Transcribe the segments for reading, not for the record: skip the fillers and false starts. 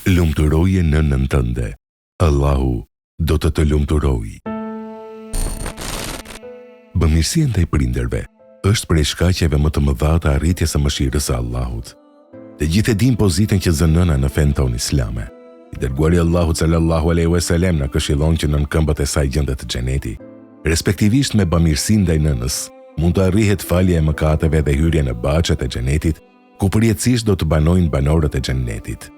Lumturoje nënën tënde. Allahu do të lumturojë. Bamirësia ndaj prindërve është prej shkaqeve më të mëdha të arritjes së mëshirës së Allahut. Të gjithë e dinë pozitën që zën nëna në fen ton islame. I dërguari Allahut sallallahu alaihi wasallam na këshillon që nën këmbët e saj gjendet xheneti. Respektivisht me bamirësinë ndaj nënës, mund të arrihet falja e mëkateve dhe hyrja në baxhet e xhenetit, ku përjetësisht do të banojnë banorët e xhenetit.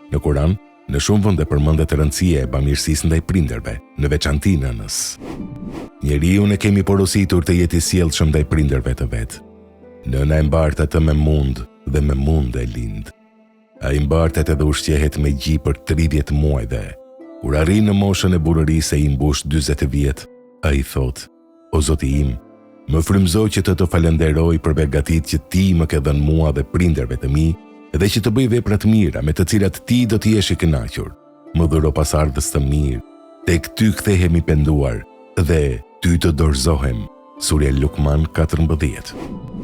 Në Kur'an, në shumë vende përmendet rëndësia e bamirësisë ndaj prindërve, në veçanti nënës. Njeriu ne kemi porositur të jetë i sjellshëm ndaj prindërve të vet. Nëna e mbartet me mund dhe me mund e lind. Ai mbartet edhe ushqehet me gji për 30 muaj dhe, kur arrin në moshën e burrërisë e i mbush 40 vjet, ai thot: "O Zoti im, më frymëzoj që të falenderoj për begatit që ti më ke dhënë mua dhe prindërve të mi, dhe që të bëj vepra të mira me të cilat ti do të jesh i kënaqur. Më dhuro pasardhës të mirë, tek ty kthehemi penduar dhe ty të dorëzohem." Surja Luqman 14.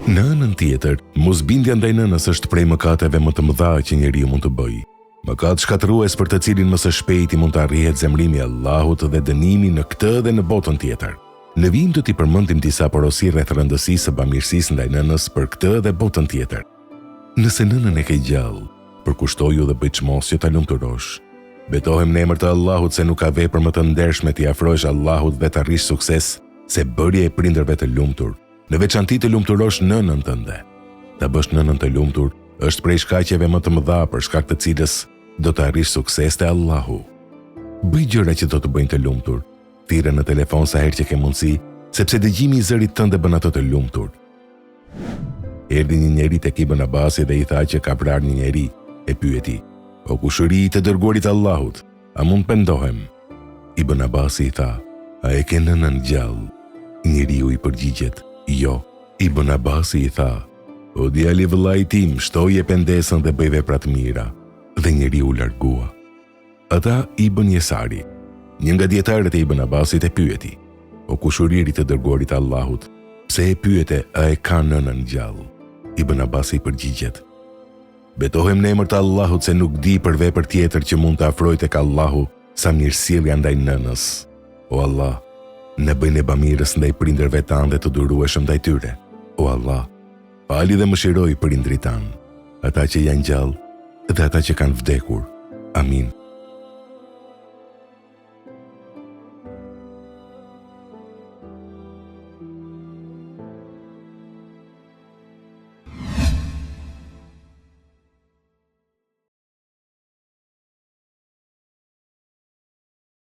Në anën tjetër, mosbindja ndaj nënës është prej mëkateve më të mëdha që njeriu mund të bëjë. Mëkat shkatërrues për të cilin më së shpejti mund të arrihet zemrimi i Allahut dhe dënimi në këtë dhe në botën tjetër. Në vijim do t'i përmendim disa porosi rreth rëndësisë së bamirësisë ndaj nënës për këtë dhe botën tjetër. Nëse nënën e ke gjallë, përkushtoju dhe bëj çmos që ta lumturosh. Betohem në emër të Allahut se nuk ka vepër më të ndershme t'i afrohesh Allahut dhe të arrish sukses se bërja e prindërve të lumtur, në veçanti të lumturosh nënën tënde. Ta bësh nënën të lumtur është prej shkaqeve më të mëdha për shkak të cilës do të arrish sukses te Allahu. Bëj gjëra që do të bëjnë të lumtur. Thirrë në telefon sa herë që ke mundësi, sepse dëgjimi i zërit tënd e bën ato të lumtur. Erdhi një njeri tek Ibn Abasi dhe i tha që ka vrarë një njeri. E pyeti: "O kushëri i të dërguarit Allahut, a mund pendohem?" Ibn Abasi i tha: "A e ke nënën gjallë?" Njeriu i përgjigjet: "Jo." Ibn Abasi i tha: "O djali vëllai tim, shtoje pendesën dhe bëj vepra të mira." Dhe njeriu u largua. Ata Ibn Jesari, një nga dietarët e Ibn Abasit, e pyeti: "O kushëriri të dërguarit Allahut, pse e pyete a e ka nënën gjallë?" Ibn Abasi i përgjigjet: "Betohem në emër të Allahut se nuk di për vepër tjetër që mund të afroj tek Allahu sa mirësjellja ndaj nënës. O Allah, ne bëjnë e bamirës ndaj prindërve tanë dhe të durueshëm ndaj tyre. O Allah, fali dhe mëshiroj prindrit tanë, ata që janë gjallë dhe ata që kanë vdekur. Amin."